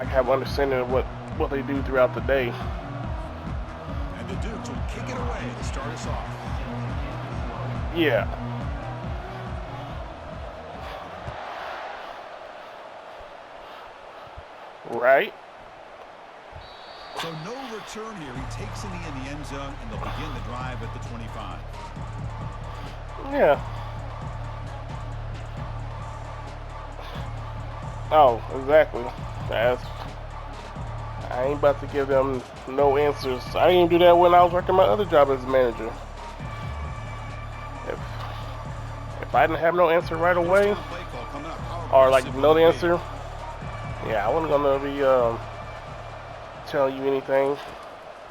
I have understanding of what they do throughout the day. And the Dukes will kick it away to start us off. Yeah. Right. So no return here. He takes it in the end zone, and they'll begin the drive at the 25. Yeah. Oh, exactly. I ain't about to give them no answers. I didn't do that when I was working my other job as a manager. If I didn't have no answer right away, or like no answer, yeah, I wasn't gonna be telling you anything.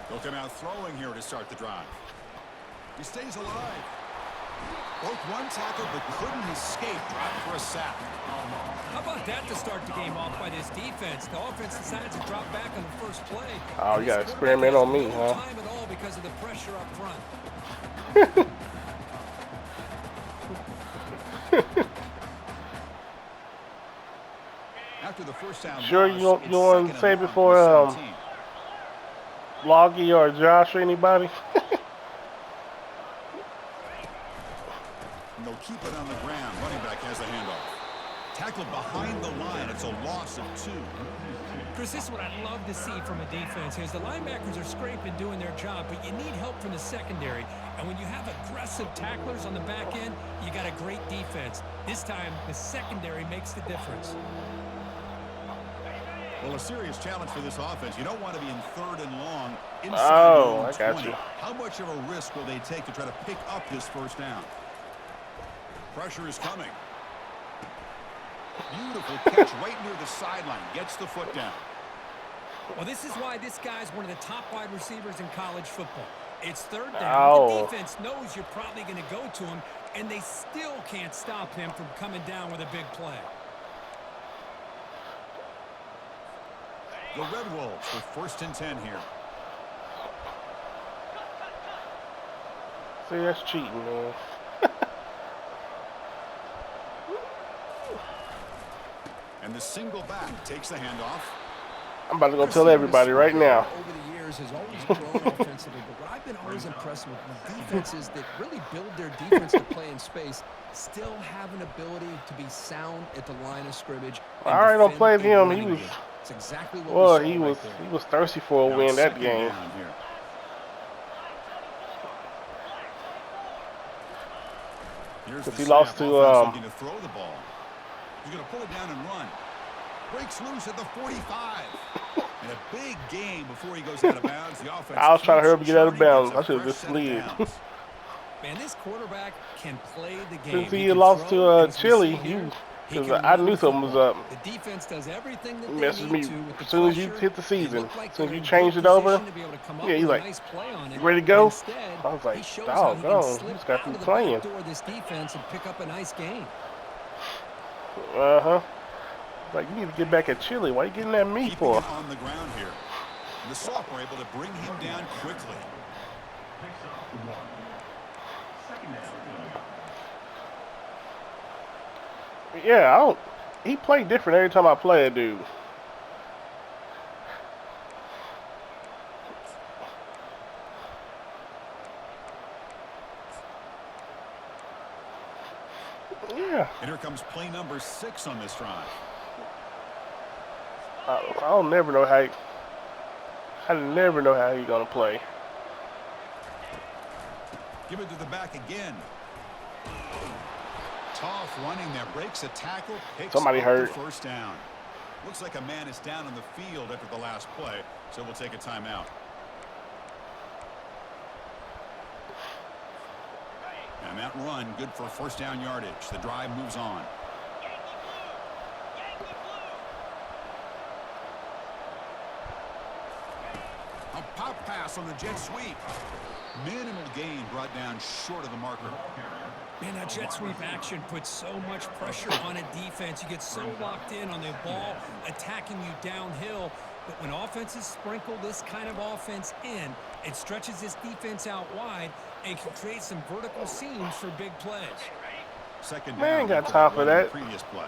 They'll come out throwing here to start the drive. He stays alive. Broke one tackle but couldn't escape. Dropped for a sack. How about that to start the game off by this defense? The offense decides to drop back on the first play. Oh, you got to experiment on me, huh? Time at all because of the pressure up front. After the first down sure, loss, you want to say before Loggy or Josh or anybody? And they'll keep it on the ground. Running back has the handoff. Tackled behind the line. It's a loss of 2. Chris, this is what I'd love to see from a defense is the linebackers are scraping doing their job, but you need help from the secondary. And when you have aggressive tacklers on the back end, you got a great defense. This time, the secondary makes the difference. Well, a serious challenge for this offense. You don't want to be in 3rd and long inside I got 20. you. How much of a risk will they take to try to pick up this first down? Pressure is coming. Beautiful catch right near the sideline. Gets the foot down. Well, this is why this guy's one of the top wide receivers in college football. It's 3rd down. Oh. The defense knows you're probably going to go to him, and they still can't stop him from coming down with a big play. The Red Wolves with 1st and 10 here. See, that's cheating, man. And the single back takes the handoff. I'm about to go tell everybody right now. Over the years has always grown offensively, but what I've been always impressed with defenses that really build their defense to play in space still have an ability to be sound at the line of scrimmage. I already don't play him. He was It's exactly what he was thirsty for a win that game. Because he lost to throw the ball. He's going to pull it down and run. Breaks loose at the 45. And a big game before he goes out of bounds. The offense I was trying to hurry up and get out of bounds. I should have just slid. Man, this quarterback can play the game. Since he lost to Chile, because I knew something was up. The defense does everything that Messaged me to as soon as you hit the season. As soon as you changed it over, yeah, he's like, you ready to go? I was like, doggone, he's got to be playing. This defense and pick up a nice game. Uh-huh. Like, you need to get back at Chile. Why are you getting at me for? On the ground here. The Soft were able to bring him down quickly. Yeah, he played different every time I play a dude. Yeah. And here comes play number 6 on this drive. I'll never know how. I never know how he's gonna play. Give it to the back again. Tough running there. Breaks a tackle. Somebody hurt. First down. Looks like a man is down on the field after the last play, so we'll take a timeout. And that run, good for first down yardage. The drive moves on. A pop pass on the jet sweep. Minimal gain brought down short of the marker. Man, that jet sweep action puts so much pressure on a defense. You get so locked in on the ball attacking you downhill. But when offenses sprinkle this kind of offense in, it stretches this defense out wide and can create some vertical seams for big plays. Second down. Man, ain't got time for that. Previous play.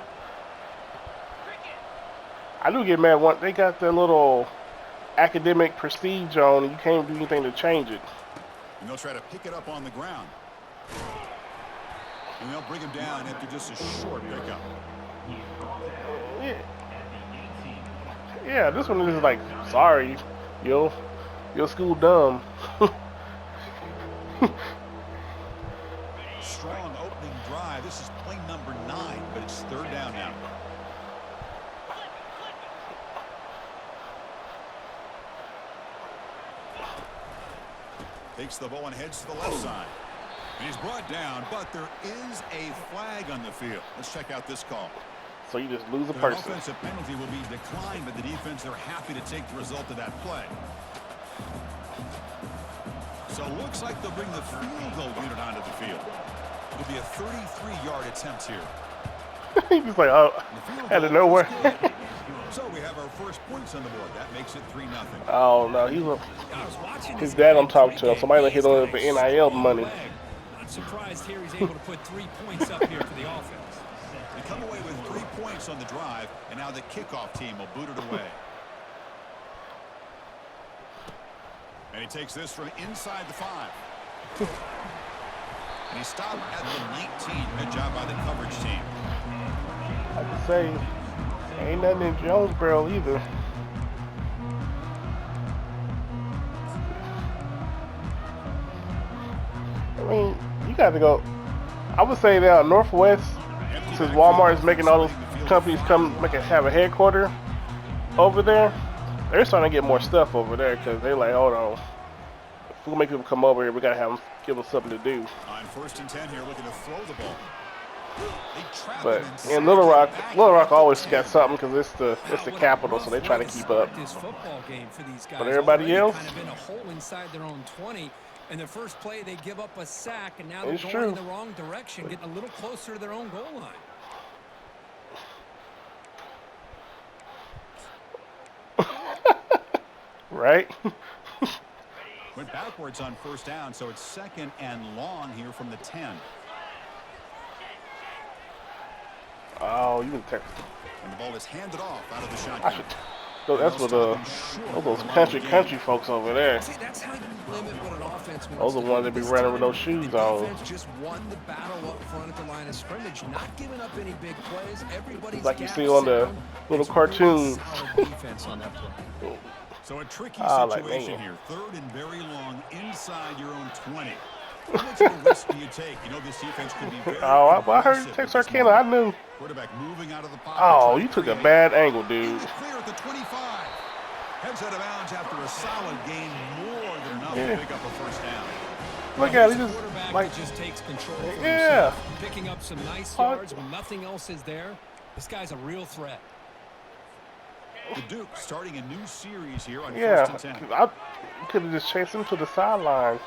I do get mad when they got their little academic prestige on and you can't do anything to change it. And they'll try to pick it up on the ground. And they'll bring him down after just a short pickup. Yeah, this one is like, sorry, your school dumb. Strong opening drive. This is play number 9, but it's 3rd down now. Takes the ball and heads to the left side. And he's brought down, but there is a flag on the field. Let's check out this call. So you just lose a An person. offensive penalty will be declined by the defense. They're happy to take the result of that play. So it looks like they'll bring the field goal unit onto the field. It'll be a 33-yard attempt here. He's just like, oh, out of nowhere. So we have our first points on the board. That makes it 3-0. Oh no, his dad don't talk to him. Somebody like hit on him for NIL money. Not surprised here he's able to put 3 points up here for the offense. They come away with 3 points on the drive, and now the kickoff team will boot it away. And he takes this from inside the 5. And he stopped at the 19. Good job by the coverage team. I can say, ain't nothing in Jonesboro either. I mean, you got to go. I would say that Northwest, since Walmart is making all those companies have a headquarter over there, they're starting to get more stuff over there because they're like, hold on, if we make people come over here, we got to have them give them something to do. On 1st and 10 here, looking to throw the ball. But in Little Rock always got something because it's the capital, so they try to keep up. But everybody else, kind of in a hole inside their own 20. And the first play, they give up a sack, and now they're it's going true. in the wrong direction, getting a little closer to their own goal line. right? Went backwards on 1st down, so it's 2nd and long here from the 10. Oh, you can text. And the ball is handed off out of the shotgun. That's what those country folks over there. See, that's how you limit what an offense wants. Those are the ones that be running with those shoes on. Defense just won the battle up front at the line of scrimmage, not giving up any big plays. Everybody's Like you see on the little cartoons. Defense on that play. So a tricky situation here. 3rd and very long inside your own 20. How much of a risk do you take? You know this defense could be very I heard Texarkana. I knew. Quarterback moving out of the pocket. Oh, you took a bad angle, dude. Clear at the 25. Heads out of bounds after a solid gain, more than enough to pick up a 1st down. Look at it, he just takes control for himself, picking up some nice yards when nothing else is there. This guy's a real threat. The Duke starting a new series here on 1st and 10. I could have just chased him to the sideline.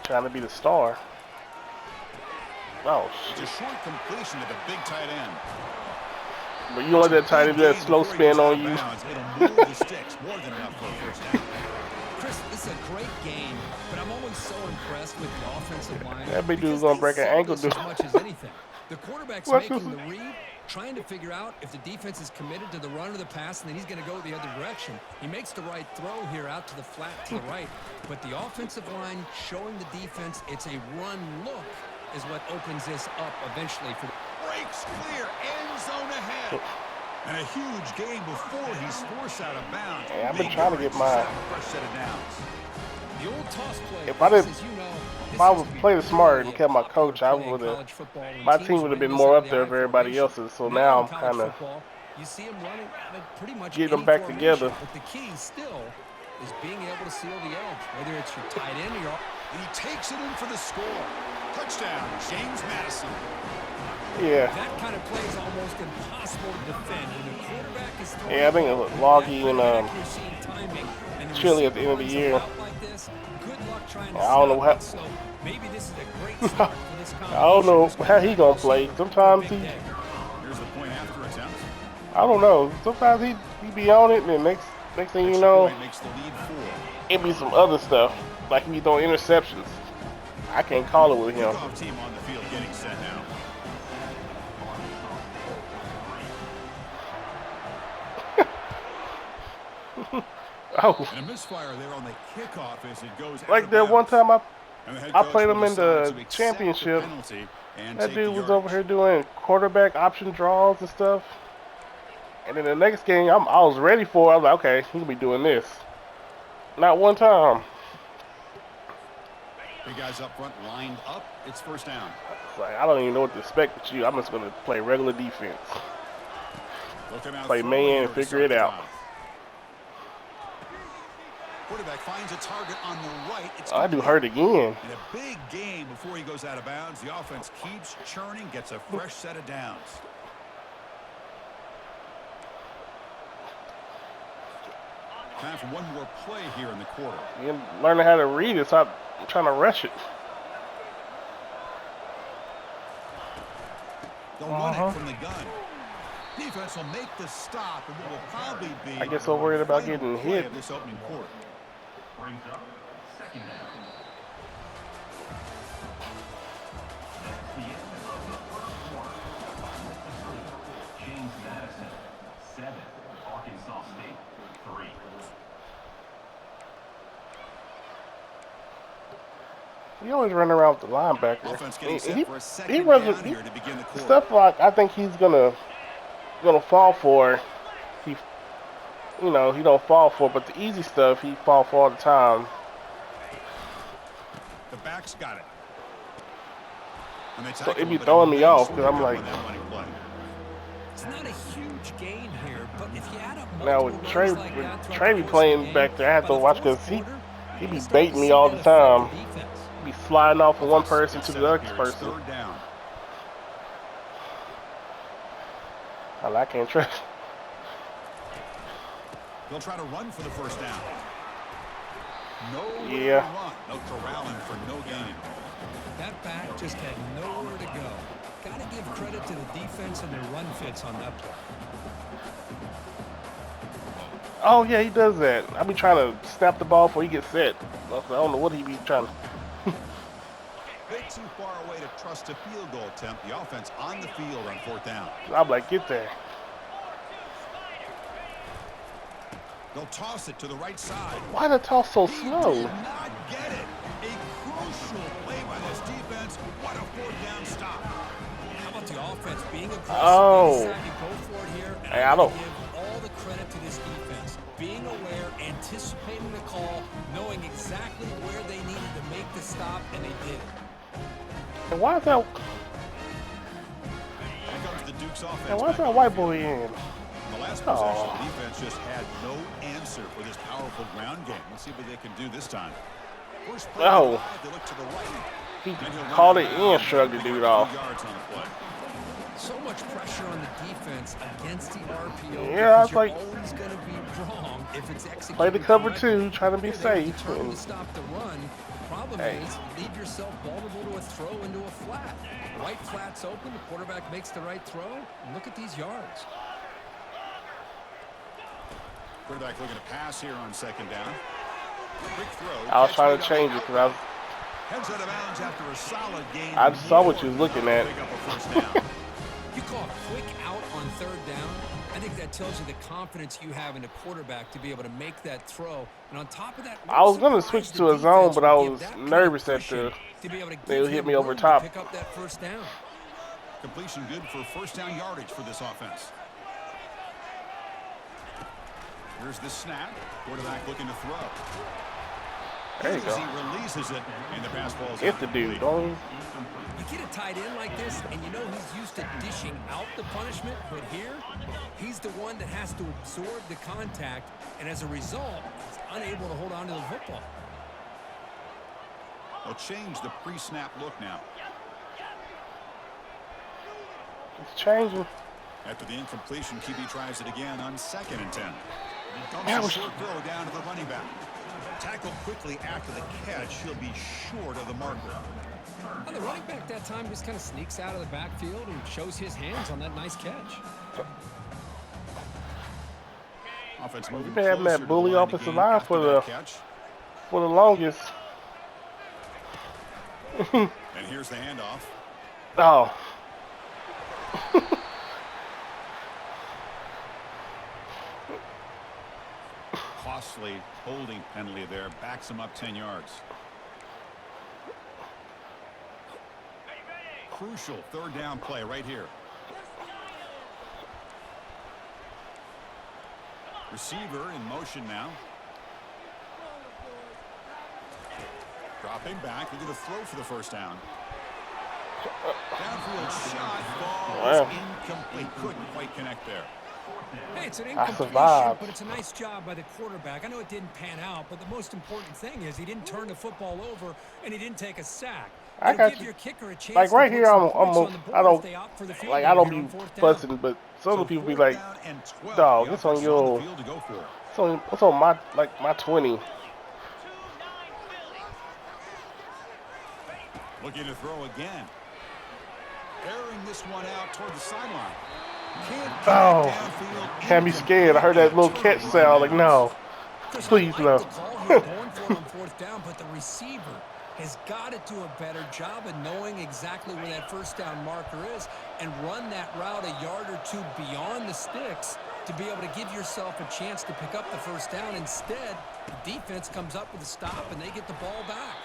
Trying to be the star. Oh, shit. It's a short completion to the big tight end. But you don't let that tight end do that slow spin on you. It'll move the sticks more than enough for a 1st down. Chris, this is a great game, but I'm always so impressed with the offensive line. That big dude's gonna break an ankle, dude. As much as anything. The quarterback's making the read, trying to figure out if the defense is committed to the run or the pass, and then he's going to go the other direction. He makes the right throw here out to the flat to the right, but the offensive line showing the defense it's a run look is what opens this up eventually. Breaks clear, end zone ahead. And a huge gain before he's forced out of bounds. Hey, I've been trying to get my... Fresh set of downs. The old toss play, if I would play it smart and kept my coach, I would have. My team would have been more up there for everybody else's. So now I'm kind of getting them back together. But the key still is being able to seal the edge, whether it's your tight end or your. And he takes it in for the score. Touchdown, James Madison. Yeah. That kind of play is almost impossible to defend when the quarterback is throwing. Yeah, I think it was Loggy and Chili at the end of the year. I don't know how. I don't know how he gonna play. Sometimes he. Here's the point after attempt. I don't know. Sometimes he be on it, and then next thing you know, it be some other stuff. Like he be throwing interceptions. I can't call it with him. Team on the field getting set now. Oh, And a misfire there on the kickoff as it goes out like of that one bounds. time And the head I coach played will him in decide the to accept the championship. penalty and That take dude the was over yardage. here doing quarterback option draws and stuff. And then the next game, I was ready for it. I was like, okay, he can be doing this. Not one time. Three guys up front lined up. It's first down. It's like, I don't even know what to expect with you. I'm just going to play regular defense. Play man and figure it out. Quarterback finds a target on the right. It's I do hurt again. in a big game before he goes out of bounds. The offense keeps churning, gets a fresh set of downs. Time for one more play here in the quarter. You learning how to read it, so I'm trying to rush it. They'll run it from the gun. Defense will make the stop, and what will probably be I get so worried about getting play hit. of this opening quarter. Brings up second down. That's the end of the first quarter. James Madison, 7. Arkansas State, 3. He always running around with the linebacker. Offense getting set for a He second runs down here to begin the quarter. stuff like I think he's gonna fall for. He don't fall for, but the easy stuff he fall for all the time. The back's got it. And they So tackle it be him, but throwing me nice off because I'm pickup like, on that running play. It's not a huge gain here, but if you add up now multiple with Trey, runs like that throughout Trey the be course of the playing game, back there, I have by to the watch fourth because he quarter, be you're gonna start to baiting me see all that the affect time. the defense. He be sliding off from one Offense person gets to set the up next here. It's person. third down. I can't trust. They'll try to run for the first down. Nowhere Yeah. to run. No corralling for no gain. That back just had nowhere to go. Got to give credit to the defense and their run fits on that play. Oh yeah, he does that. I be trying to snap the ball before he gets set. I don't know what he be trying to. Bit too far away to trust a field goal attempt. The offense on the field on fourth down. I'm like, get there. They'll toss it to the right side. Why the toss so He slow? did not get it. A crucial play by this defense. What a fourth down stop. How about the offense being aggressive? Oh. They decided to go for it here. And Hey, I I don't- give all the credit to this defense. Being aware, anticipating the call, knowing exactly where they needed to make the stop, and they did it. And why is that? Here comes the Duke's offense. And why is back that on white the field. boy in? In the last Oh. possession, the defense just had no answer for this powerful ground game. Let's see what they can do this time. First play Oh. of the drive, they look to the right. He And he'll run called it out in, shrugged the picking dude up off. 2 yards on the play. So much pressure on the defense against the RPO. Yeah, because it's like- you're always going to be wrong if it's executed. Play the cover correctly. 2, trying to be Here they were safe. determined And to stop the run. The problem Hey. is, you leave yourself vulnerable to a throw into a flat. Right flat's open. The quarterback makes the right throw. And look at these yards. Quarterback looking to pass here on second down. Quick throw. I was Catch trying made to on change the it because I was. Heads out of bounds after a solid gain. I saw what you was More looking than at. enough to pick up a first down. You call a quick out on third down. I think that tells you the confidence you have in a quarterback to be able to make that throw. And on top of that, I was gonna surprised switch the to a zone, defense but I would give was that kind of nervous that cushion to be able to they would give hit him me over room to top. pick up that first down. Completion good for first down yardage for this offense. Here's the snap. Quarterback looking to throw. There you As go. he releases it, and the pass ball is Hit the dude, don't you? You get a tight end like this, and you know he's used to dishing out the punishment, but here, he's the one that has to absorb the contact, and as a result, he's unable to hold on to the football. They'll change the pre-snap look now. It's changing. After the incompletion, QB tries it again on 2nd and 10. Dumps Man, a we- short throw down to the running back. Tackled quickly after the catch. He'll be short of the marker. And the running back that time just kind of sneaks out of the backfield and shows his hands on that nice catch. Offense moving been having closer that to bully the line offensive again line after for that the- catch. For the longest. And here's the handoff. Oh. costly holding penalty there. Backs him up 10 yards. Crucial third down play right here. Receiver in motion now. Dropping back. They're going to throw for the first down. Downfield shot. Ball is incomplete. Couldn't quite connect there. Hey, it's an I incompletion, survived. but it's a nice job by the quarterback. I know it didn't pan out, but the most important thing is he didn't turn the football over and he didn't take a sack. I got give you. your kicker a chance Like right to here, put some I'm points on the board I if don't they opt for the field like goal I don't here on be fourth down. fussing, but some So people be 4th like, down and 12. dog, The it's on offense on the your, field to go for it. it's on my 20. Looking to throw again. Airing this one out toward the sideline. Oh, Downfield. can't be scared. I heard that little catch sound. Like, no, Chris, please I no. like the call here going for it on fourth down, but the receiver has got to do a better job of knowing exactly where that first down marker is and run that route a yard or two beyond the sticks to be able to give yourself a chance to pick up the first down. Instead, the defense comes up with a stop and they get the ball back.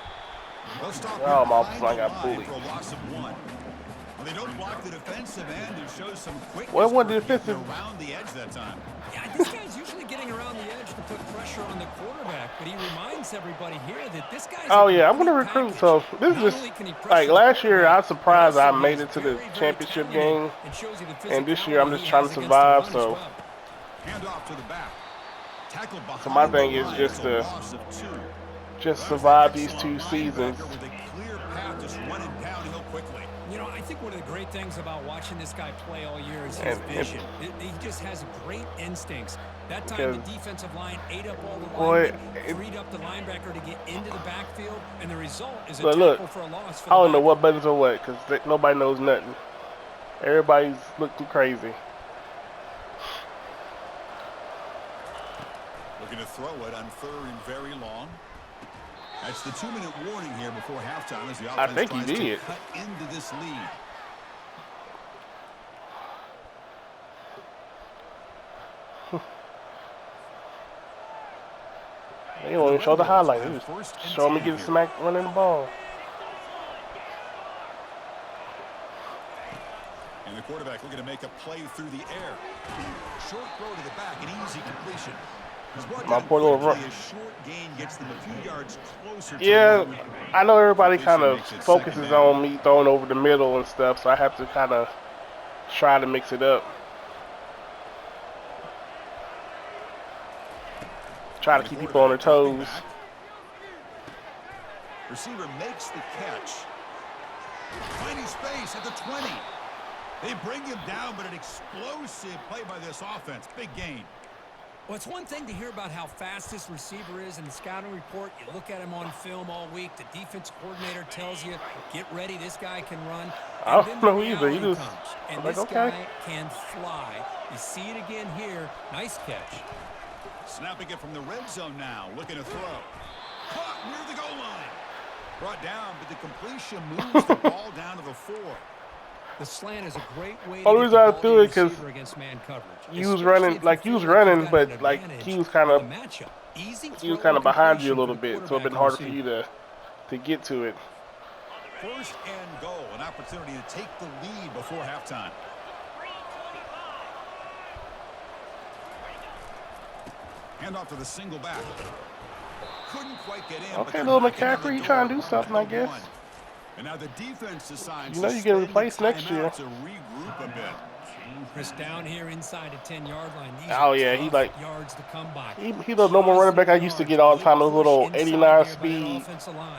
They'll stop Oh, my behind son the got line bullied. for a loss of 1. Well, they don't block the defensive end. It shows some quickness. Well, what for getting defensive? around the edge that time. Yeah, this guy's usually getting around the edge to put pressure on the quarterback, but he reminds everybody here that this guy's Oh a yeah, I'm gonna complete recruit. package. So this Not is only can he just pressure like the last year. I quarterback, was surprised but I also made he's it to the very, very championship talented game, and shows you the and this year I'm physicality just he trying has to against the survive. run as So, well. Hand off to the back. Tackle behind so my the thing is line. just It's a to loss of 2. just There's survive an these excellent 2 seasons. linebacker with a clear path, just running downhill quickly. You know, I think one of the great things about watching this guy play all year is his And vision. He just has great instincts. That time the Because, defensive line ate up all the boy, linemen, freed up the linebacker to get into the backfield, and the result is a But look, tackle for a loss for I the don't know backer. what buttons or what, because nobody knows nothing. Everybody's looking crazy. Looking to throw it on 3rd and very long. That's the 2-minute warning here before halftime as the I offense think he tries to did. cut into this lead. They don't even show the highlight. They just First and show me 10 getting here. smacked running the ball. And the quarterback looking to make a play through the air. Short throw to the back, an easy completion. My poor little run. A short gain gets them a few yards closer to Yeah, the line. I know everybody kind of Completion makes it focuses second down. on me throwing over the middle and stuff, so I have to kind of try to mix it up. Try to keep people on their toes. Receiver makes the catch. Finding space at the 20. They bring him down, but an explosive play by this offense. Big gain. Well, it's one thing to hear about how fast this receiver is in the scouting report. You look at him on film all week. The defense coordinator tells you, get ready, this guy can run. I And don't then the know either. He reality just, comes, and I'm like, this okay. guy can fly. You see it again here. Nice catch. Snapping it from the red zone now. Looking to throw. Caught near the goal line. Brought down, but the completion moves the ball down to the 4. The slant is a great way Only to reason get I the threw ball it to 'cause receiver against man coverage. you was Especially running, if like you was feel like running, you've got an but like advantage he was kind in of the matchup. Easy he was throw kind of and behind you a completion little for the bit, so it'd been quarterback harder and for you receiver. to get to it. 1st and goal. An opportunity to take the lead before halftime. Hand off to the single back. Couldn't quite get in. but Okay, they're little knocking on the McCaffrey, you door trying to do at something, the I guess. 1. And now the defense decides You know to you get spend replaced the next year. timeout to regroup a bit. Chris, down here inside the 10-yard line. These Oh, are yeah, he tough like- yards to come by. He the normal running back I used to get all the time. Those little 89 speed,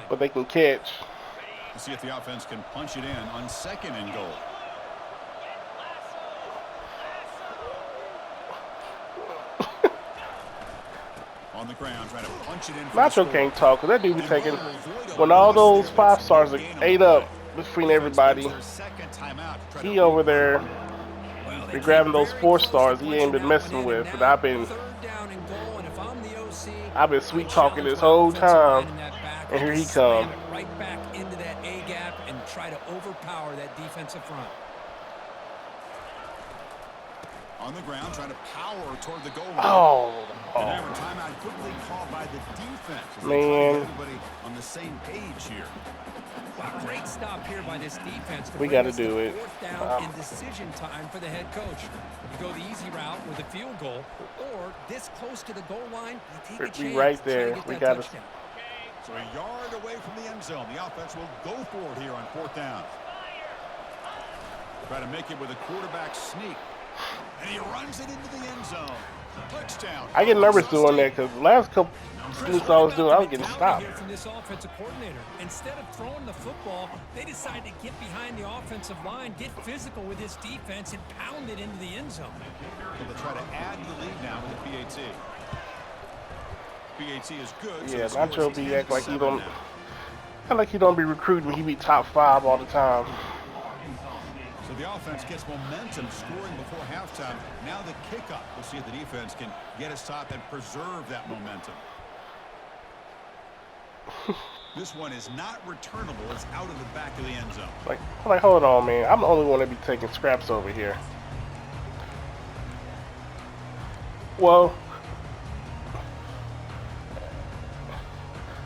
but they can catch. To see if the offense can punch it in on 2nd and goal. On the ground, trying to punch it in. For the Nacho score. can't talk, cause that dude be And taking, Romo avoid a when all miss those there. 5 That's stars a are gain on ate the up play. between Defense everybody. takes their second timeout to try to He over regroup. there Well, be grabbing those 4 stars he ain't been messing with, and I've been sweet talking this whole time, and here he come. Right back into that A gap and try to overpower that defensive front. On the ground, trying to power toward the goal line. Oh, And now a timeout quickly called by the defense. As they try to man. get everybody on the same page here. Well, great stop here by this defense. We got to do it. Fourth down and decision time for the head coach. You go the easy route with a field goal, or this close to the goal line, you take a chance. We right there. To We get got that to. touchdown. So a yard away from the end zone. The offense will go for it here on fourth down. Try to make it with a quarterback sneak. And he runs it into the end zone. Touchdown. I get nervous doing that because the last couple sneaks I was doing, I was getting stopped. Here from this offensive coordinator. Instead of throwing the football, they decided to get behind the offensive line, get physical with this defense, and pound it into the end zone. They'll try to add to the lead now with the PAT. PAT is good. Yeah, so Nacho be act like he don't. I like he don't be recruiting. He be top 5 all the time. So the offense gets momentum scoring before halftime. Now the kickoff. We'll see if the defense can get a stop and preserve that momentum. This one is not returnable. It's out of the back of the end zone. Like, hold on, man. I'm the only one that be taking scraps over here. Well,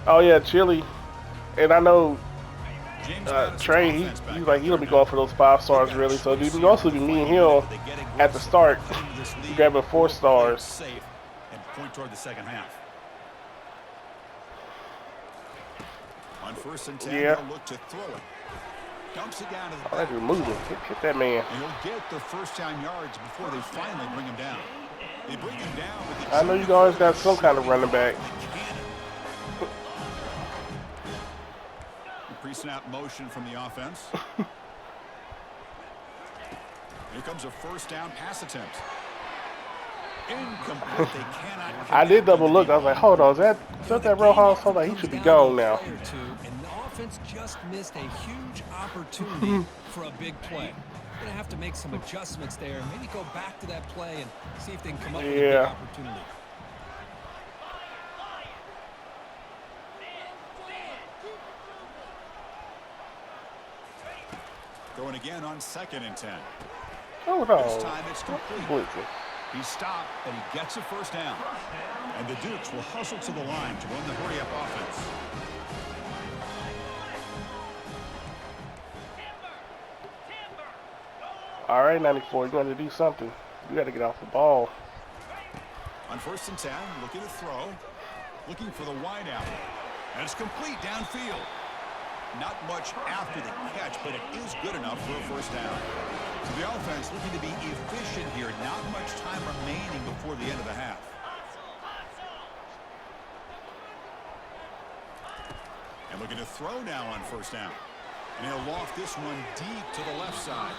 oh yeah, Chili, and I know Trey. He's like he'll be going for those 5 stars really. So it'd also be me and him at the start grabbing 4 stars. Safe and point toward the second half. On first and 10, Yeah. they'll look to throw it. Dumps it down to the Oh, that dude moving. Hit that man. And he'll get the first down yards before they finally bring him down. They bring him down with the I know you always got some kind of running back. Pre-snap motion from the offense. Here comes a first down pass attempt. Incomplete. They cannot. I did double look. I was like, hold on, is that Rojas? I was like, he should be gone now. And the offense just missed a huge opportunity for a big play. They're going to have to make some adjustments there. Maybe go back to that play and see if they can come up with a big opportunity. Going again on second and 10. Hold on. This time it's complete. Blitzing. He stopped and he gets a first down. And the Dukes will hustle to the line to run the hurry-up offense. All right, 94, you got to do something. You got to get off the ball. On first and 10, looking to throw. Looking for the wide out. And it's complete downfield. Not much after the catch, but it is good enough for a first down. So the offense looking to be efficient here. Not much time remaining before the end of the half. And looking to throw now on first down. And he'll loft this one deep to the left side.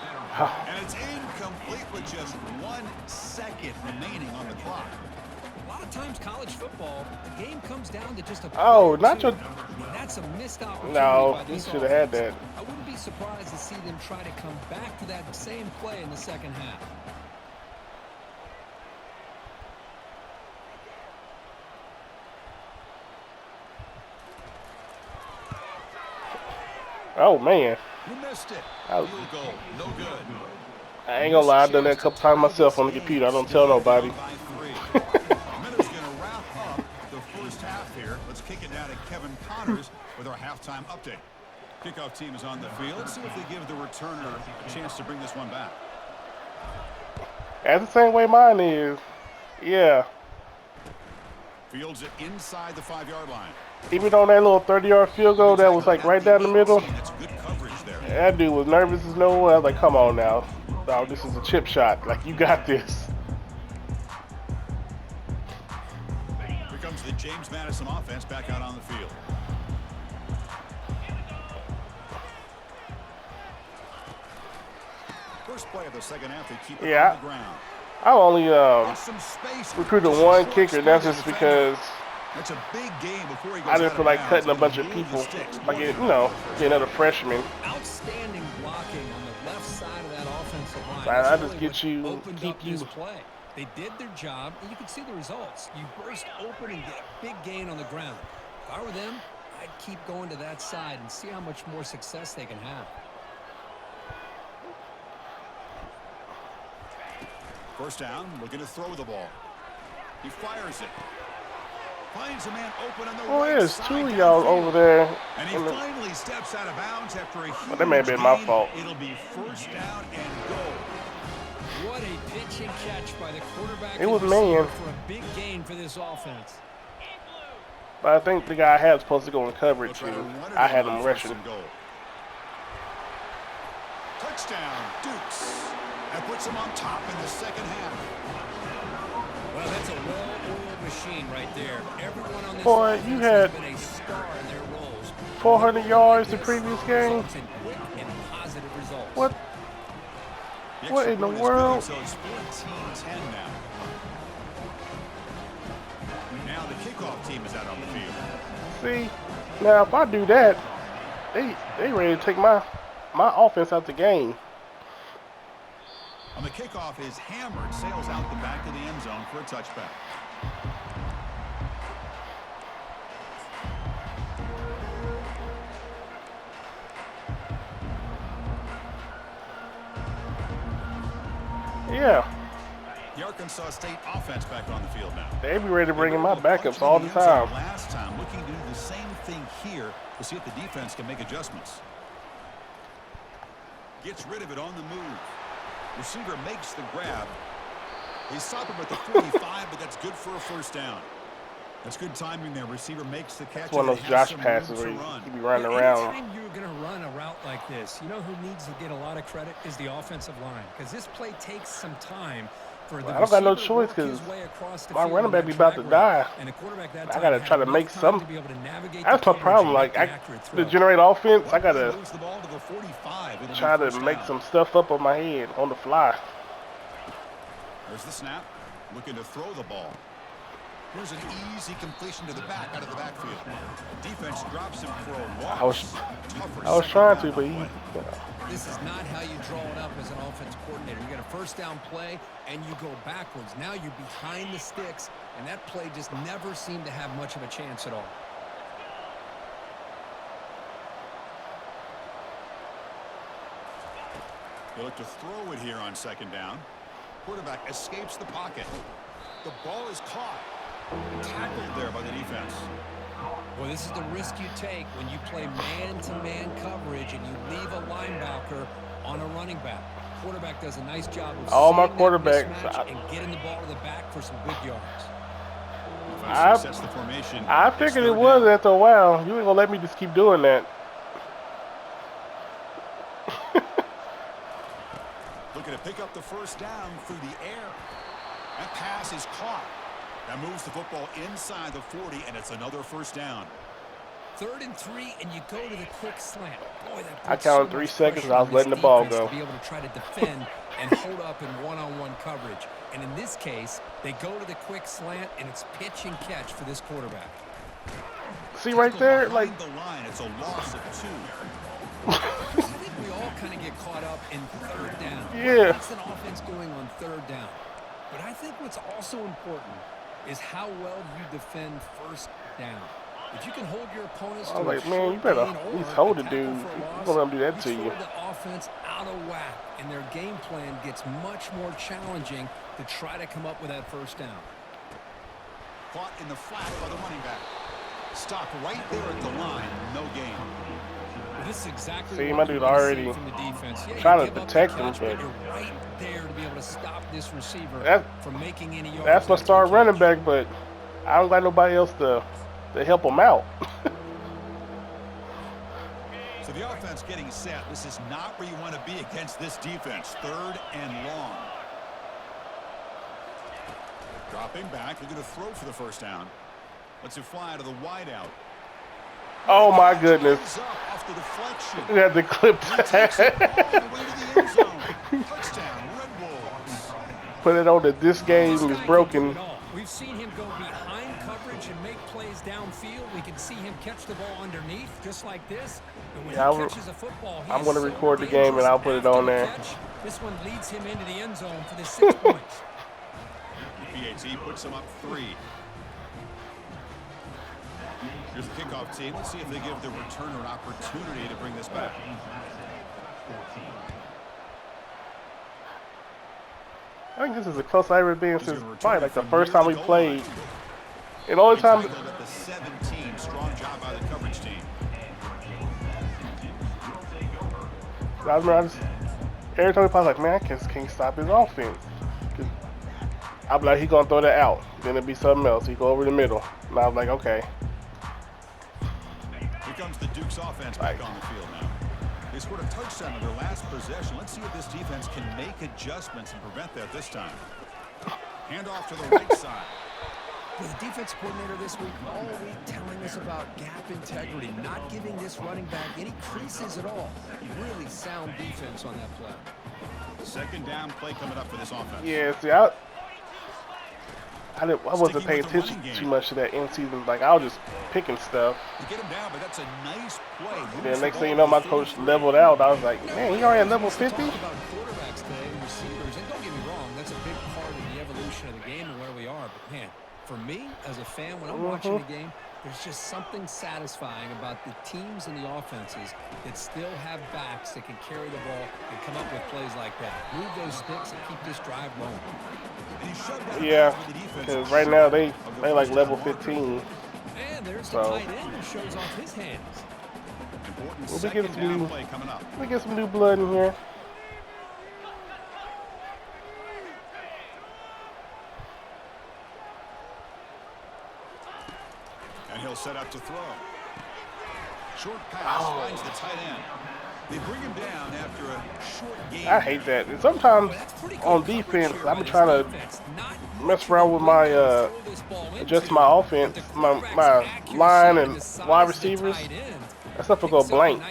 And it's incomplete with just 1 second remaining on the clock. A lot of times college football, the game comes down to just a Nacho. That's a missed opportunity. No, by he this should have had offense. that. I wouldn't be surprised to see them try to come back to that same play in the second half. Oh man. You missed it. Oh. Field goal, no good. I ain't gonna lie, I've done that a couple times myself on the computer. I don't tell nobody. Minutes going to wrap up the first half here. Let's kick it down to Kevin Connors with our halftime update. Kickoff team is on the field. Let's see if they give the returner a chance to bring this one back. That's the same way mine is. Yeah. Fields it inside the 5-yard line. Even on that little 30-yard field goal that was like right down the middle, That's good coverage there. that dude was nervous as no one. I was like, come on now. Dog, this is a chip shot. Like, you got this. Here comes the James Madison offense back out on the field. First play of the second half, they keep it on the ground. I only Some space. recruited one kicker, and that's just because That's a big game before he goes I didn't feel like out of cutting a bounds. bunch of He moved the people. sticks. Like, get another freshman. Outstanding blocking on the left side of that offensive line. I That's just really get what you, opened keep up you. this play. They did their job, and you can see the results. You burst open and get a big gain on the ground. If I were them, I'd keep going to that side and see how much more success they can have. First down, looking to throw the ball. He fires it. Finds a man open on the Oh, right there's side. two of y'all over there. And he finally steps out of bounds after a huge that may have been my gain. fault. It'll be first down and goal. What a pitch and catch by the quarterback. It was and receiver man. for a big gain for this offense. But I think the guy I had was supposed to go in coverage, and I had him rushing. Touchdown, Dukes. That puts him on top in the second half. Well, that's a well-oiled machine right there. Everyone on this Boy, offense you had has been a star in their roles. 400 yards the previous game. Results in quick and positive results. What? What in the world? So it's 14-10 now. Now the kickoff team is out on the field. See, now if I do that, they ready to take my offense out the game. On the kickoff is hammered, sails out the back of the end zone for a touchback. Yeah, The Arkansas State offense back on the field now. they be ready to bring in my backups all the time. Last time, looking to do the same thing here to see if the defense can make adjustments. Gets rid of it on the move. Receiver makes the grab. They stop him at the 45, but that's good for a first down. That's good timing there. Receiver makes the catch. It's one of those Josh passes where he be running around. Anytime you're going to run a route like this, you know who needs to get a lot of credit is the offensive line, because this play takes some time for the I don't got no receiver to choice work his because way across the my field running on back that be about to drag die. route. And the quarterback that I time gotta had try to enough make time some. to be able to navigate That's the my coverage problem. and Like make the accurate to throw. generate offense, I gotta Moves the ball to the 45. It'll try be to first make down. some stuff up on my head on the fly. There's the snap. Looking to throw the ball. Here's an easy completion to the back out of the backfield. Defense drops him for a loss. I was trying to, but he. This is not how you draw it up as an offense coordinator. You get a first down play, and you go backwards. Now you're behind the sticks, and that play just never seemed to have much of a chance at all. They look to throw it here on second down. Quarterback escapes the pocket. The ball is caught. Tackled there by the defense. Well, this is the risk you take when you play man-to-man coverage and you leave a linebacker on a running back. Quarterback does a nice job of All my seeing that quarterbacks, mismatch and getting the ball to the back for some good yards. Sets the formation. I figured it was after a while. You ain't gonna let me just keep doing that. Looking to pick up the first down through the air. That pass is caught. That moves the football inside the 40, and it's another first down. 3rd and 3, and you go to the quick slant. Boy, that I puts counted so 3 much seconds pressure and I was on letting this the ball defense go. to be able to try to defend and hold up in one-on-one coverage. And in this case, they go to the quick slant, and it's pitch and catch for this quarterback. See right there, like Behind the line, it's a loss of 2. I think we all kind of get caught up in 3rd down. Yeah. What's an offense going on 3rd down? But I think what's also important is how well you defend 1st down. If you can hold your opponents to I'm a like, man, you short better gain at least or hold a it, tackle dude. for a You loss, gonna let them do that to throw you. the offense out of whack, and their game plan gets much more challenging to try to come up with that 1st down. Caught in the flat by the running back. Stopped right there at the line. No gain. Well, this is exactly See, what my you dude want to already see from the defense. Yeah, trying you to give up the protect him, catch, but you're right there to be able to stop this receiver That- from making any yards. that's my after star the running catch. back, but I don't got nobody else to help him out. So the offense getting set. This is not where you want to be against this defense. 3rd and long. Dropping back, looking to throw for the first down. Lets it fly to the wideout. Oh my goodness. Goes up off the deflection. You had to clip He takes it that. all the way to the end zone. Touchdown, Red Wolves. Put it on that this game This is guy can do broken. it all. We've seen him go behind coverage and make plays downfield. We can see him catch the ball underneath, just like this. And when Yeah, he catches a football, I'm going gonna to record the game and I'll put it on there. This one leads him into the end zone for the 6 points. PAT puts them up 3. Here's the kickoff team. Let's see if they give the returner an opportunity to bring this back. I think this is the closest I've ever been He's since gonna return probably it like the from first near time the we goal played. line. And the only He time, tackled at the 17. Strong job by the coverage team. I remember every time we play, I was like, man, I just can't stop his offense. I'd be like, he gonna throw that out. Then it'd be something else. He go over the middle. And I was like, okay. Here comes the Duke's offense back on the field now. They scored a touchdown on their last possession. Let's see if this defense can make adjustments and prevent that this time. Hand off to the right side. Well, the defense coordinator this week all week telling us about gap integrity, not giving this running back any creases at all. Really sound defense on that play. Second down play coming up for this offense. Yeah, see, I wasn't paying attention too much to that in season. Like, I was just picking stuff. You get him down, but that's a nice play. Then next thing you know, my coach leveled out. I was like, man, he already at level 50? Talk about quarterbacks today and receivers, and don't get me wrong, that's a big part of the evolution of the game and where we are. But man, for me as a fan, when I'm watching the game, there's just something satisfying about the teams and the offenses that still have backs that can carry the ball and come up with plays like that. Move those sticks and keep this drive going. Yeah, because right now they like level 15. And there's the So tight end who shows off his hands. Important we get second some down new, play coming up. we get some new blood in here. And he'll set up to throw. Short pass finds the tight end. They bring him down after a short game. I hate that. And sometimes on defense, I've been trying to mess around with my adjust my offense, my line and wide receivers. That stuff will go blank.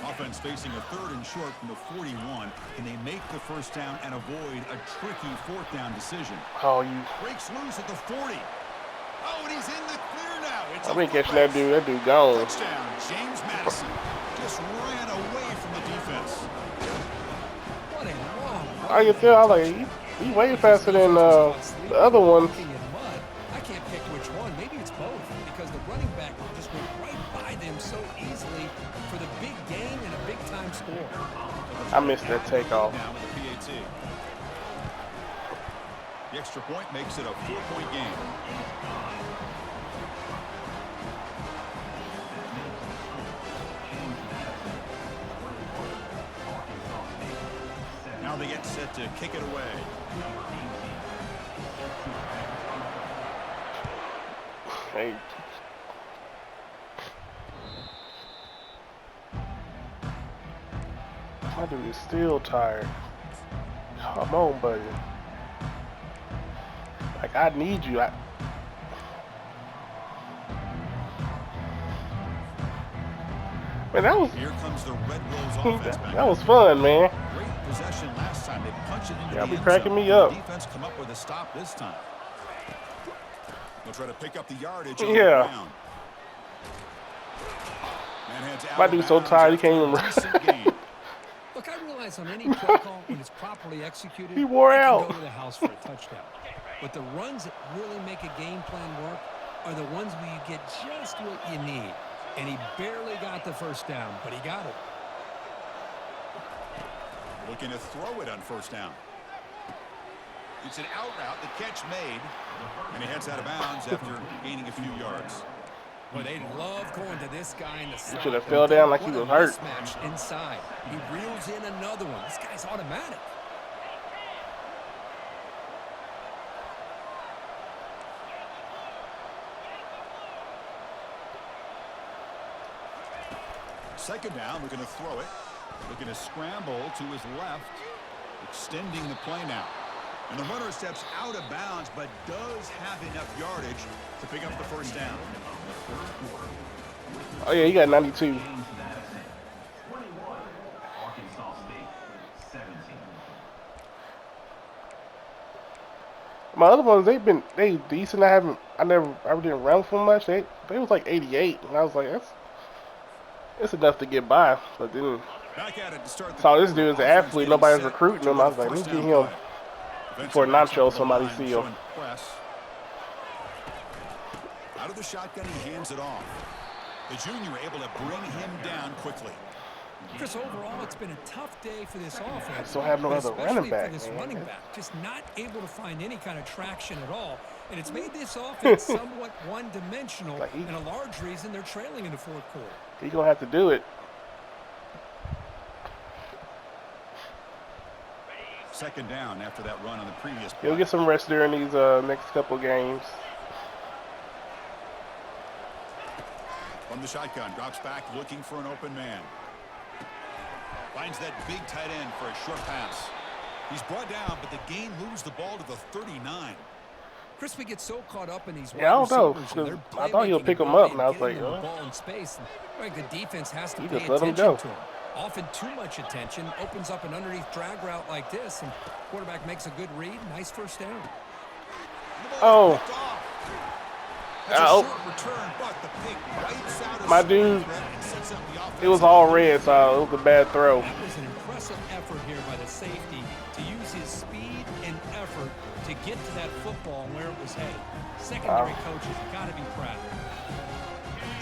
Offense facing a third and short from the 41. Can they make the first down and avoid a tricky fourth down decision? Oh, you! Breaks loose at the 40. Oh, and he's in the clear now. It's I've been catching that dude. That dude gone. Touchdown, James Madison. Just ran away from the defense. What a long I can tell. I was like, he way faster than the other one. I can't pick which one. Maybe it's both because the running back just went right by them so easily for the big gain and a big-time score. I missed that takeoff. Now with the PAT. The extra point makes it a 4-point game. Now they get set to kick it away. Hey. My dude is still tired. Come on, buddy. Like, I need you. Man, that was Here comes the Red Wolves offense back. that was fun, man. Great possession last time. They punch it into Y'all the be end cracking zone. me up. The defense come up with a stop this time. They'll try to pick up the yardage on the Yeah. ground. Man heads out My of dude's so bounds tired he after can't a even decent gain. Look, I realize on any play call, when it's properly executed, He wore you can out. go to the house for a touchdown. But the runs that really make a game plan work are the ones where you get just what you need. And he barely got the first down, but he got it. Looking to throw it on first down. It's an out route, the catch made, and he heads out of bounds after gaining a few yards. Well, they love going to this guy in the slot. should have fell down like he What a was hurt. mismatch inside. He reels in another one. This guy's automatic. Second down, looking to throw it. Looking to scramble to his left. Extending the play now. And the runner steps out of bounds, but does have enough yardage to pick up the first down. Oh yeah, he got 92. James Madison, 21. Arkansas State, 17. My other ones, they decent. I didn't run for much. They was like 88, and I was like, it's enough to get by. But then Back at it to start the saw this dude as an offense athlete. getting Nobody's set recruiting him. to I was the like, let me first get down him play. before Defensive Nacho backs up somebody the line see him. showing press. Out of the shotgun, he hands it off. The junior able to bring him down quickly. Chris, overall, it's been a tough day for this offense. Just don't have no but other especially running back, for this man. running back, just not able to find any kind of traction at all. And it's made this offense somewhat one-dimensional, Like and a large reason they're trailing in the fourth quarter. He's going to have to do it. Second down after that run on the previous play. He'll get some rest during these next couple games. From the shotgun, drops back looking for an open man. Finds that big tight end for a short pass. He's brought down, but the gain moves the ball to the 39. Chris, we get so caught up in these Yeah, I don't know, receivers and their 'cause I thought he'll playmaking pick him ability up, and I was getting like, them the oh. ball in space. And, the defense has to He pay just let him attention go. to him. Often too much attention opens up an underneath drag route like this, and quarterback makes a good read. Nice first down. Oh. That's a Oh. short return, but the pick wipes out a My scoring dude, threat and sets up the offense. it was all red, so it was a bad throw. That was an impressive effort here by the safety to use his speed and effort to get to that football and where it was headed. Secondary coaches got to be proud.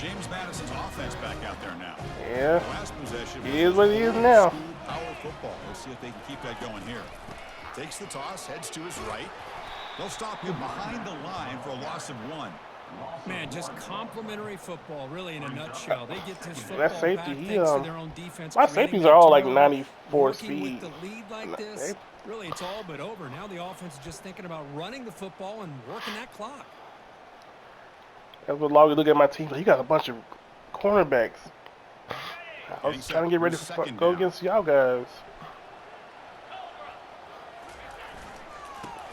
James Madison's offense back out there now. Yeah. The last possession He is what he is now. School power football. Let's see if they can keep that going here. Takes the toss, heads to his right. They'll stop him behind the line for a loss of 1. Man, just complimentary football, really, in a nutshell. They get this football That safety, back he, thanks to their own defense. my creating safeties that are all like turnover. 94 Working speed. with the lead like this, really, it's all but over. Now the offense is just thinking about running the football and working that clock. That's what Loggy look at my team. He got a bunch of cornerbacks. I was trying to get ready to go against y'all guys.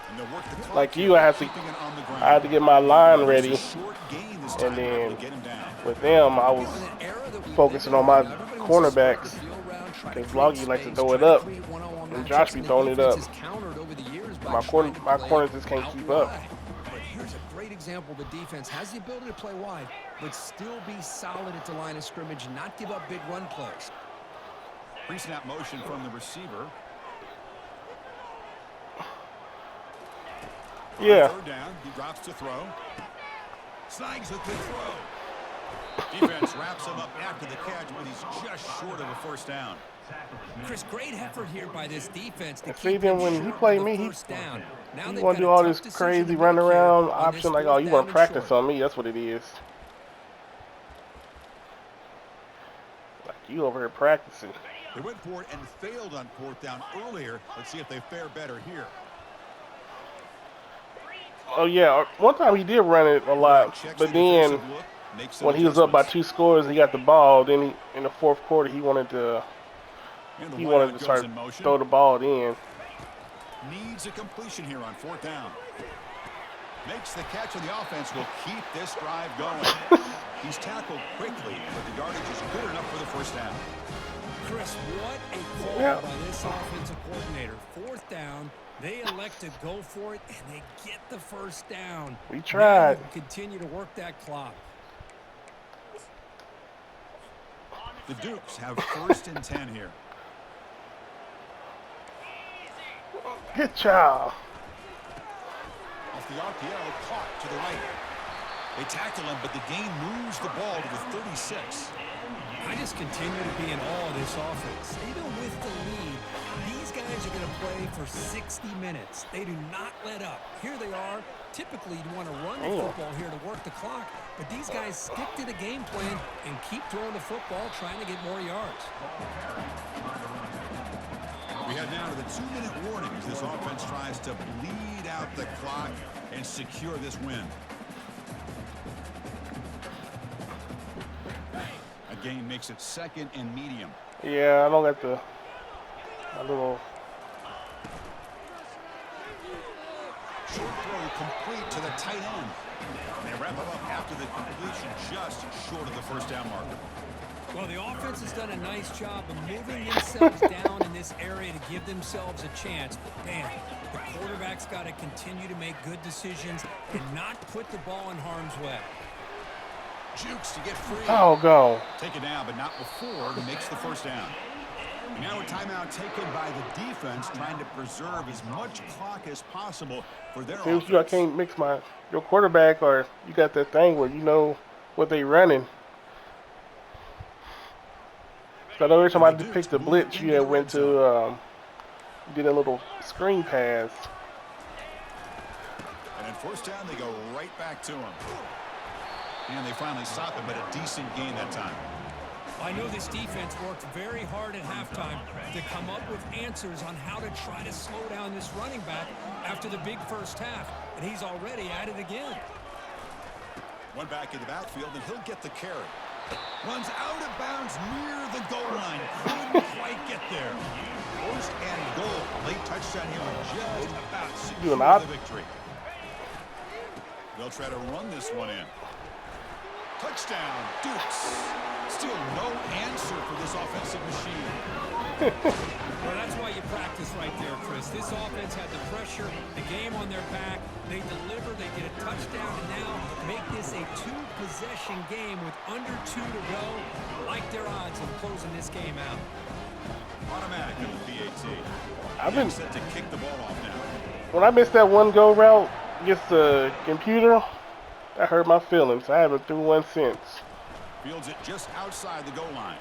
And they'll work the clock Like you, here, I have to keeping it on the ground. I had to get my line ready, It's a short gain this and time, able then to get him down. with them, I was focusing on my cornerbacks. Because Loggy likes to throw it up, and Josh be throwing it up. My corners just can't keep up. But here's a great example. The defense has the ability to play wide, but still be solid at the line of scrimmage and not give up big run plays. Pre-snap motion from the receiver. Yeah. Third down, he drops to throw. Snags a good throw. Defense wraps him up after the catch, but he's just short of a first down. Chris, great effort here by this defense to And see, keep then him when he short played of the me, he first down. Now You they've want to got do a all tough this decision crazy to run make here around on option this like, oh, you fourth want down to and practice short. on me? That's what it is. Like you over here practicing. They went for it and failed on fourth down earlier. Let's see if they fare better here. Oh yeah, one time he did run it a lot, Checks but the then defensive look, makes some when he was up by adjustments. 2 scores, he got the ball. Then he, in the fourth quarter, he wanted to And the he wideout wanted to goes start in motion. throw the ball in. Needs a completion here on fourth down. Makes the catch, and the offense will keep this drive going. He's tackled quickly, but the yardage is good enough for the first down. Chris, what a call Yeah. by this offensive coordinator. Fourth down, they elect to go for it, and they get the first down. We Now tried. you can continue to work that clock. The Dukes have first and 10 here. Good job. Off the RPO, caught to the right. They tackle him, but the gain moves the ball to the 36. I just continue to be in awe of this offense. Even with the lead, these guys are going to play for 60 minutes. They do not let up. Here they are. Typically, you'd want to run the football here to work the clock, but these guys stick to the game plan and keep throwing the football, trying to get more yards. We head now to the 2-minute warning as this offense tries to bleed out the clock and secure this win. A gain makes it second and medium. Yeah, I don't got the a little. Short throw complete to the tight end. And they wrap it up after the completion just short of the first down marker. Well, the offense has done a nice job of moving themselves down in this area to give themselves a chance. Man, the quarterback's got to continue to make good decisions and not put the ball in harm's way. Jukes to get free. Oh, go. Take it down, but not before he makes the first down. Now a timeout taken by the defense, trying to preserve as much clock as possible for their Seems offense. you I can't mix your quarterback, or you got that thing where you know what they running. So every time I picked the blitz, you had went to did a little screen pass. And at first down, they go right back to him. And they finally stop him, but a decent gain that time. I know this defense worked very hard at halftime to come up with answers on how to try to slow down this running back after the big first half, and he's already at it again. One back in the backfield, and he'll get the carry. Runs out of bounds near the goal line. Couldn't quite get there. First and goal. Late touchdown here with just about secure the victory. They'll try to run this one in. Touchdown, Dukes. Still no answer for this offensive machine. Well, that's why you practice right there, Chris. This offense had the pressure, the game on their back. They deliver, they get a touchdown, and now make this a two-possession game with under 2 to go. Like their odds of closing this game out. Automatic on the PAT. I've been set to kick the ball off now. When I missed that one go route against the computer, that hurt my feelings. I haven't threw one since. Fields it just outside the goal line.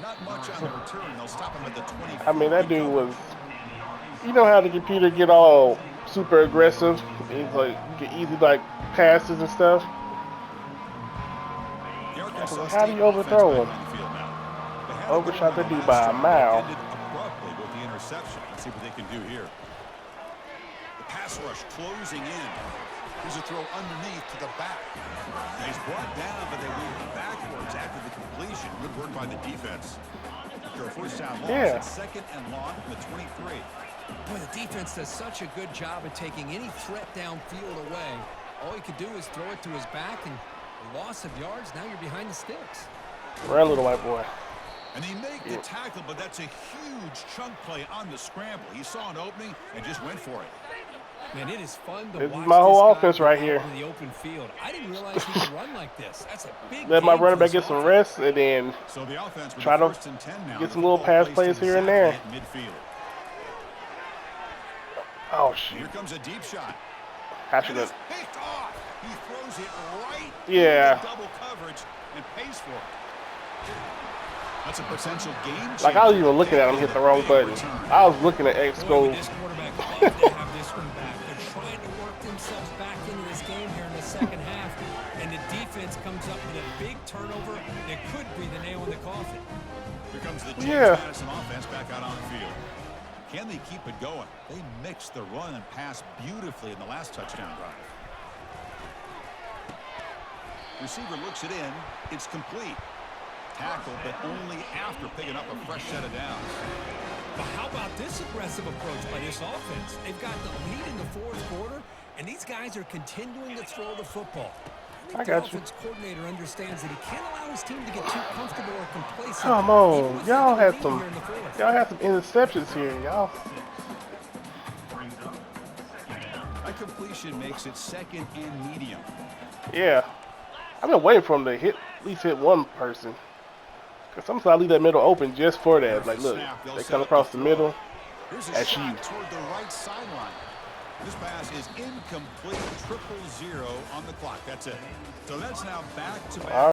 Not much on the return. They'll stop him at the 20. I mean, that dude was. You know how the computer get all super aggressive? He's like get easy like passes and stuff. How do you overthrow him? Overshot the dude by a mile. Abruptly with the interception. Let's see what they can do here. The pass rush closing in. Here's a throw underneath to the back. And he's brought down, but they move backwards after the completion. Good work by the defense. After a first down loss, it's second and long from the 23. Boy, the defense does such a good job of taking any threat downfield away. All he could do is throw it to his back, and a loss of yards, now you're behind the sticks. Run, little white boy. And they make the tackle, but that's a huge chunk play on the scramble. He saw an opening and just went for it. Man, it is fun to this watch is my whole this offense right here. in the open field. I didn't realize he could run like this. That's a big Let my running back get some rest and then try to get some little pass plays here and there. Oh shit! Here comes a deep shot. I should have picked off. He throws it right. Yeah. Double coverage and pays for it. That's a potential game. Like I was even looking at him, hit the wrong button. I was looking at X go. This quarterback loves to have this one back. They're trying to work themselves back into this game here in the second half, and the defense comes up with a big turnover that could be the nail in the coffin. Here comes the Madison offense back out on the field. Can they keep it going? They mixed the run and pass beautifully in the last touchdown drive. Receiver looks it in. It's complete. Tackle, but only after picking up a fresh set of downs. But how about this aggressive approach by this offense? They've got the lead in the fourth quarter, and these guys are continuing to throw the football. I think the offense coordinator understands that he can't allow his team to get too comfortable or complacent. Come on, y'all had some interceptions here, y'all. A completion makes it second and medium. Yeah, I've been waiting for him to at least hit one person. Cause sometimes I leave that middle open just for that. Like, look, they come across the middle. That's you. Toward the right sideline. This pass is incomplete. 0-0 on the clock. That's it. So that's now back to back.